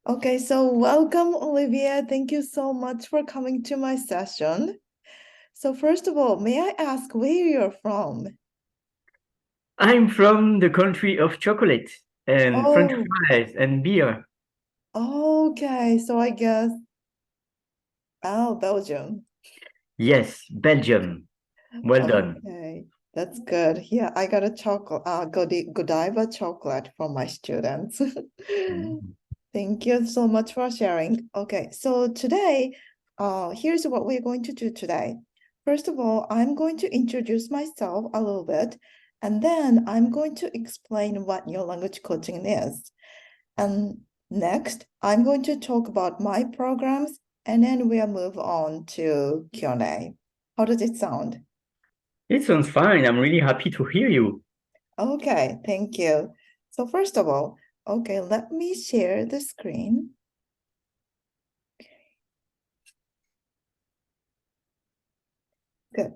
Okay, so welcome, Olivia. Thank you so much for coming to my session. So first of all, may I ask where you're from? I'm from the country of chocolate and French Oh, fries and beer. okay. So I guess, Belgium. Yes, Belgium. Well done. Okay, that's good. Yeah, I got a chocolate, Godiva chocolate from my students. Mm. Thank you so much for sharing. Okay, so today, here's what we're going to do today. First of all, I'm going to introduce myself a little bit, and then I'm going to explain what your language coaching is. And next, I'm going to talk about my programs, and then we'll move on to Q&A. How does it sound? It sounds fine. I'm really happy to hear you. Okay, thank you. So first of all, okay, let me share the screen. Good.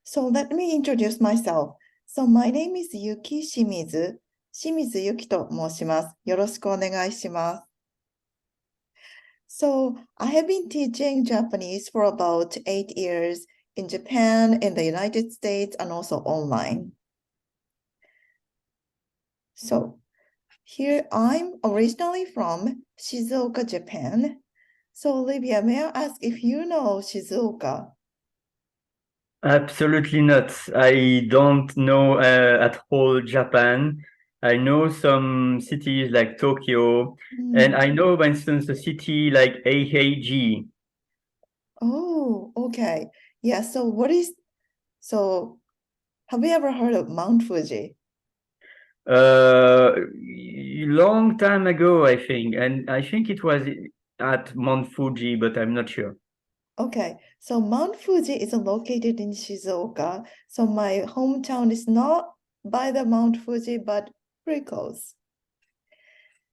So let me introduce myself. So my name is Yuki Shimizu. 清水ゆきと申します。よろしくお願いします。So I have been teaching Japanese for about 8 years in Japan, in the United States, and also online. So here I'm originally from Shizuoka, Japan. So Olivia, may I ask if you know Shizuoka? Absolutely not. I don't know at all Japan. I know some cities like Tokyo, and I know, for instance, a city like AAG. Oh, okay. Yeah, so have you ever heard of Mount Fuji? Long time ago, I think, and I think it was at Mount Fuji, but I'm not sure. Okay, so Mount Fuji is located in Shizuoka. So my hometown is not by the Mount Fuji, but pretty close.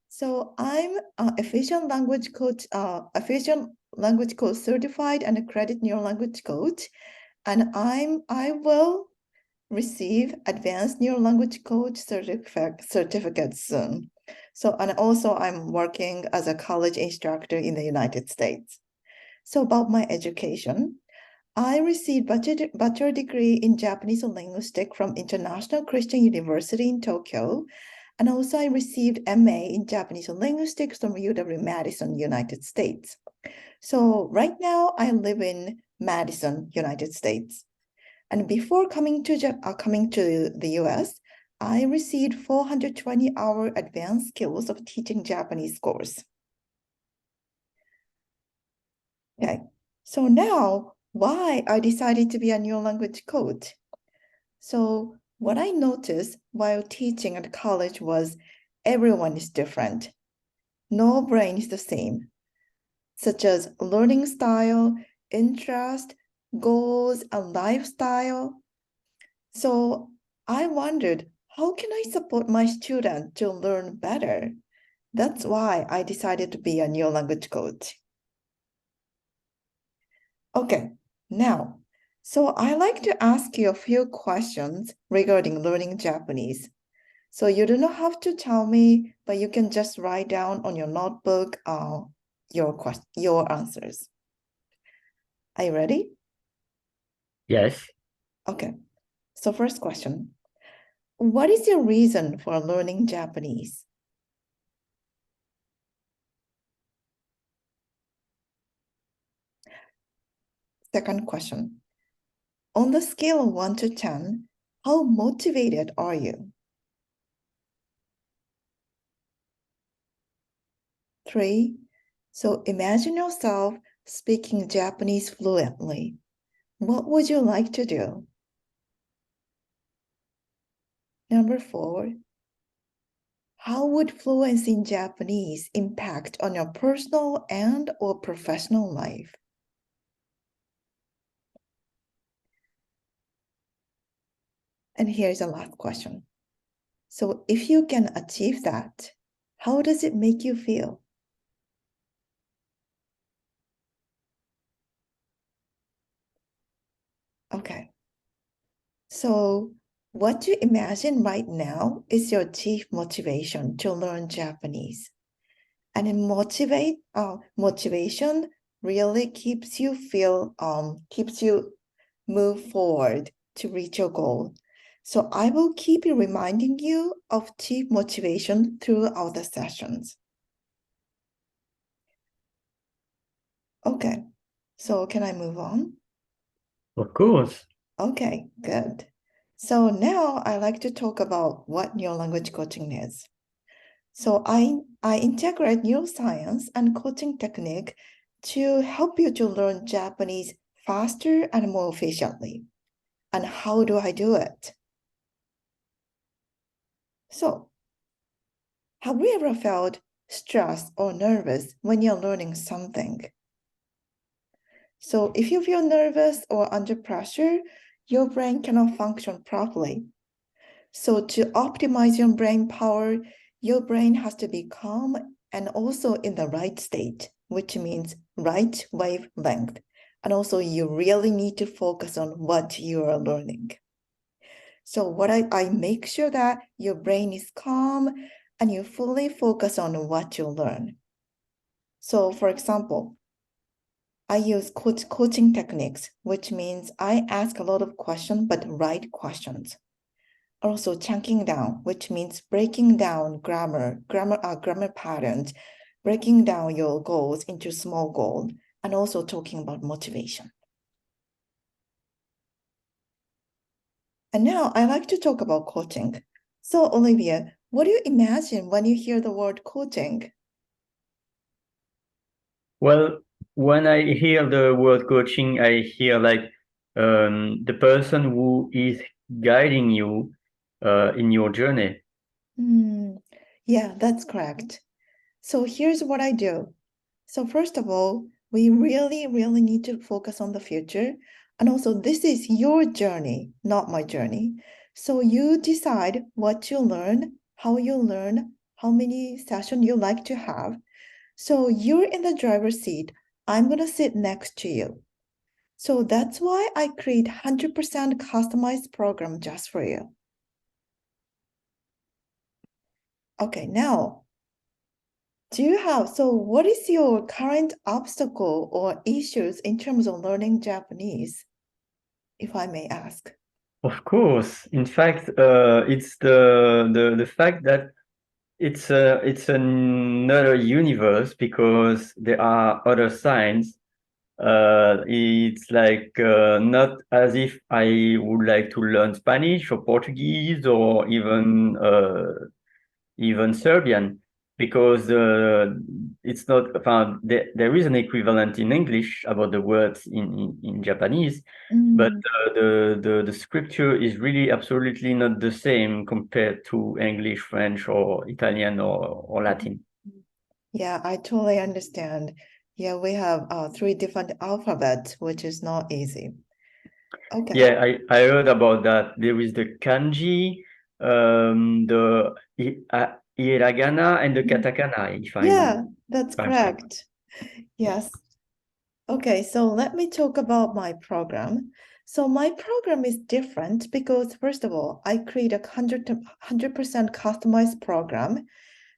So I'm official language coach certified and accredited neurolanguage coach, and I will receive advanced neurolanguage coach certificate soon. So and also I'm working as a college instructor in the United States. So about my education, I received bachelor degree in Japanese linguistics from International Christian University in Tokyo. And also I received MA in Japanese linguistics from UW-Madison, United States. So right now I live in Madison, United States. And before coming to the US, I received 420-hour advanced skills of teaching Japanese course. Okay, so now why I decided to be a new language coach. So what I noticed while teaching at college was everyone is different. No brain is the same, such as learning style, interest, goals, and lifestyle. So I wondered, how can I support my student to learn better? That's why I decided to be a new language coach. Okay, now, so I like to ask you a few questions regarding learning Japanese. So you do not have to tell me, but you can just write down on your notebook your answers. Are you ready? Yes. Okay. So first question, what is your reason for learning Japanese? Second question, on the scale of 1 to 10, how motivated are you? 3, so imagine yourself speaking Japanese fluently. What would you like to do? Number 4, how would fluency in Japanese impact on your personal and or professional life? And here's a last question. So if you can achieve that, how does it make you feel? Okay. So what you imagine right now is your chief motivation to learn Japanese. And motivation really keeps you move forward to reach your goal. So I will keep reminding you of deep motivation throughout the sessions. Okay, so can I move on? Of course. Okay, good. So now I like to talk about what neurolanguage coaching is. So I integrate neuroscience and coaching technique to help you to learn Japanese faster and more efficiently. And how do I do it? So, have you ever felt stressed or nervous when you're learning something? So, if you feel nervous or under pressure, your brain cannot function properly. So, to optimize your brain power, your brain has to be calm and also in the right state, which means right wavelength. And also, you really need to focus on what you are learning. So what I make sure that your brain is calm and you fully focus on what you learn. So for example, I use coaching techniques, which means I ask a lot of questions, but right questions. Also chunking down, which means breaking down grammar patterns, breaking down your goals into small goals, and also talking about motivation. And now I like to talk about coaching. So Olivia, what do you imagine when you hear the word coaching? Well, when I hear the word coaching, I hear like the person who is guiding you in your journey. Yeah, that's correct. So here's what I do. So first of all, we really, really need to focus on the future. And also, this is your journey, not my journey. So you decide what you learn, how many sessions you like to have. So you're in the driver's seat. I'm going to sit next to you. So that's why I create 100% customized program just for you. Okay, now, what is your current obstacle or issues in terms of learning Japanese, if I may ask? Of course. In fact, it's the fact that it's another universe because there are other signs. It's like not as if I would like to learn Spanish or Portuguese or even Serbian, because it's not found. There is an equivalent in English about the words in Japanese, but the scripture is really absolutely not the same compared to English, French, or Italian or Latin. Yeah, I totally understand. Yeah, we have three different alphabets, which is not easy. Okay. Yeah, I heard about that. There is the kanji, the hiragana, and the katakana, Yeah, that's if I'm right. correct. Yes. Okay, so let me talk about my program. So my program is different because first of all, I create a 100% customized program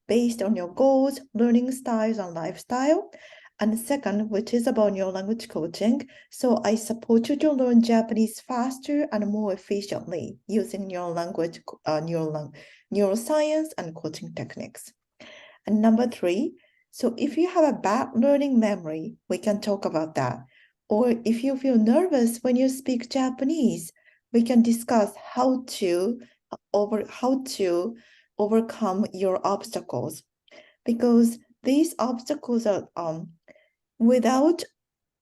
based on your goals, learning styles, and lifestyle. And second, which is about your language coaching. So I support you to learn Japanese faster and more efficiently using neuroscience and coaching techniques. And number three, so if you have a bad learning memory, we can talk about that. Or if you feel nervous when you speak Japanese, we can discuss how to overcome your obstacles, because these obstacles are without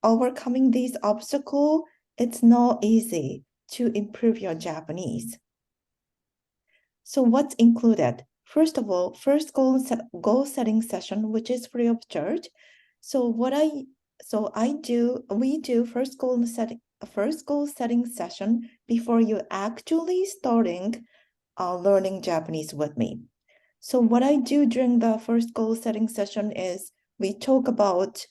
overcoming these obstacles, it's not easy to improve your Japanese. So what's included? First of all, first goal setting session, which is free of charge. So we do first goal setting session before you actually starting learning Japanese with me. So what I do during the first goal setting session is we talk about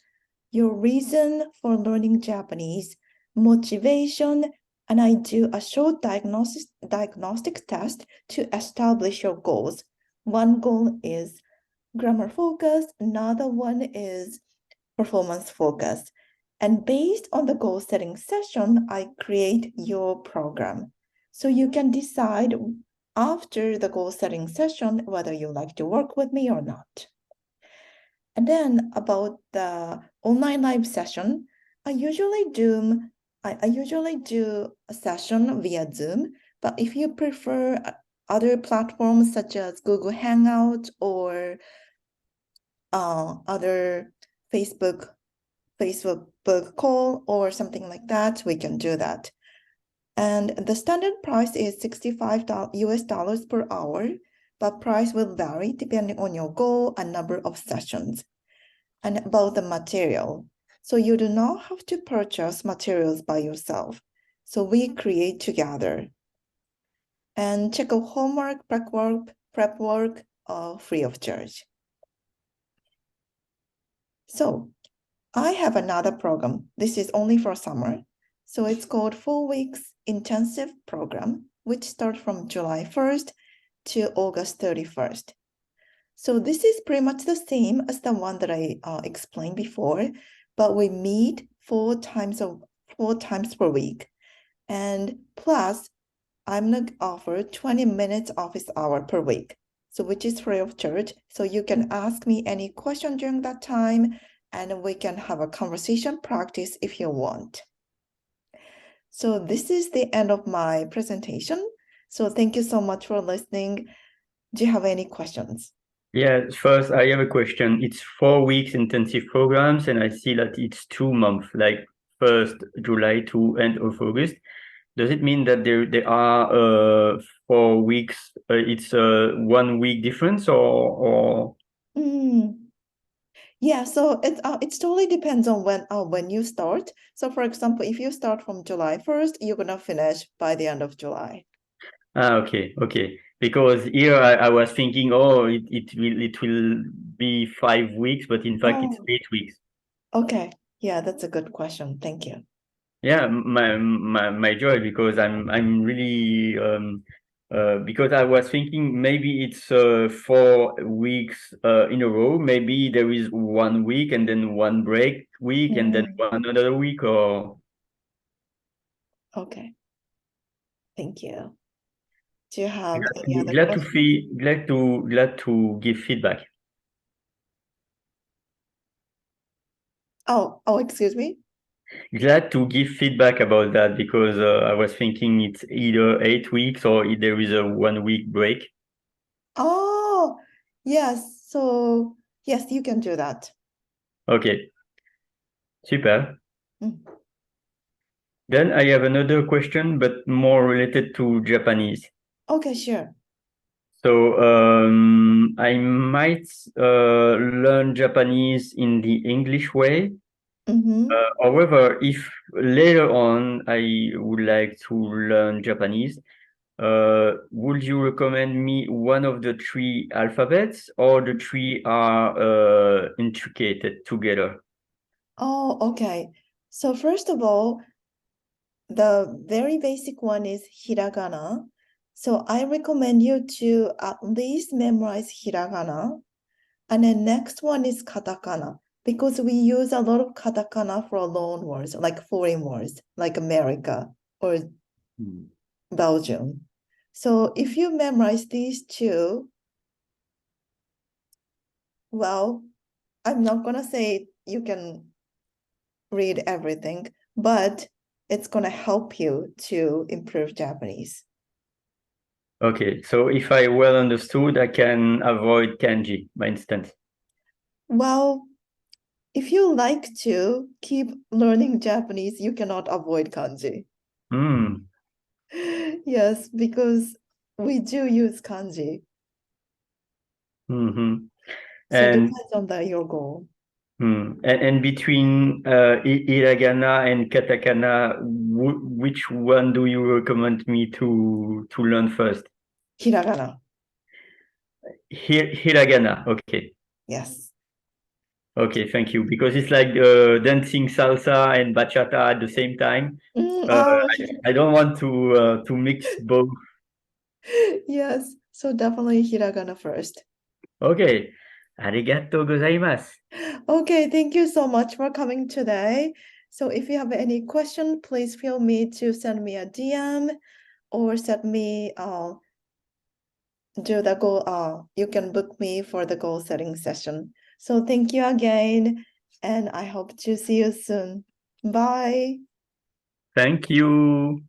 your reason for learning Japanese, motivation, and I do a short diagnostic test to establish your goals. One goal is grammar focused. Another one is performance focused. And based on the goal setting session, I create your program. So you can decide after the goal setting session whether you like to work with me or not. And then about the online live session, I usually do I usually do a session via Zoom, but if you prefer other platforms such as Google Hangout or other Facebook Facebook call or something like that, we can do that. And the standard price is $65 per hour, but price will vary depending on your goal and number of sessions. And about the material. So you do not have to purchase materials by yourself. So we create together. And check out homework, prep work, free of charge. So I have another program. This is only for summer. So it's called 4 Weeks Intensive Program, which starts from July 1st to August 31st. So this is pretty much the same as the one that I explained before, but we meet four times per week. And plus, I'm gonna offer 20 minutes office hour per week. So which is free of charge. So you can ask me any question during that time and we can have a conversation practice if you want. So this is the end of my presentation. So thank you so much for listening. Do you have any questions? Yeah, first I have a question. It's 4 weeks intensive programs, and I see that it's 2 months, like 1st July to end of August. Does it mean that there are 4 weeks? It's a 1 week difference, or Yeah, so it totally depends on when you start. So for example, if you start from July 1st, you're gonna finish by the end of July. okay. Because here I was thinking, oh, it will be 5 weeks, but in fact it's Oh, 8 weeks. okay. Yeah, that's a good question. Thank you. Yeah, my joy, because I'm really because I was thinking maybe it's 4 weeks in a row. Maybe there is 1 week and then one break week and then Mm, one another week, or okay. Thank you. Do you have glad any to other glad to questions? feel glad to give feedback. Oh, excuse me. Glad to give feedback about that, because I was thinking it's either 8 weeks or there is a 1 week break. Oh, yes. So yes, you can do that. Okay, super. Mm. Then I have another question, but more related to Japanese. Okay, sure. So I might learn Japanese in the English way. Mm-hmm. However, if later on I would like to learn Japanese, would you recommend me one of the three alphabets, or the three are intricated together? Oh, okay. So first of all, the very basic one is hiragana. So I recommend you to at least memorize hiragana. And the next one is katakana because we use a lot of katakana for loan words, like foreign words, like America or Hmm. Belgium. So if you memorize these two, well, I'm not gonna say you can read everything, but it's gonna help you to improve Japanese. Okay, so if I well understood, I can avoid kanji, for instance. Well, if you like to keep learning Japanese, you cannot avoid kanji. Hmm. Yes, because we do use kanji. Mm-hmm. So it And depends on your goal. and between hiragana and katakana, which one do you recommend me to learn first? Hiragana. Hiragana. Okay. Yes. Okay, thank you. Because it's like dancing salsa and bachata at the same time. Uh, Oh, I don't want to mix both. yes. So definitely hiragana first. Okay. Arigatou gozaimasu. Okay, thank you so much for coming today. So if you have any question, please feel me to send me a DM or send me do the goal. You can book me for the goal setting session. So thank you again, and I hope to see you soon. Bye. Thank you.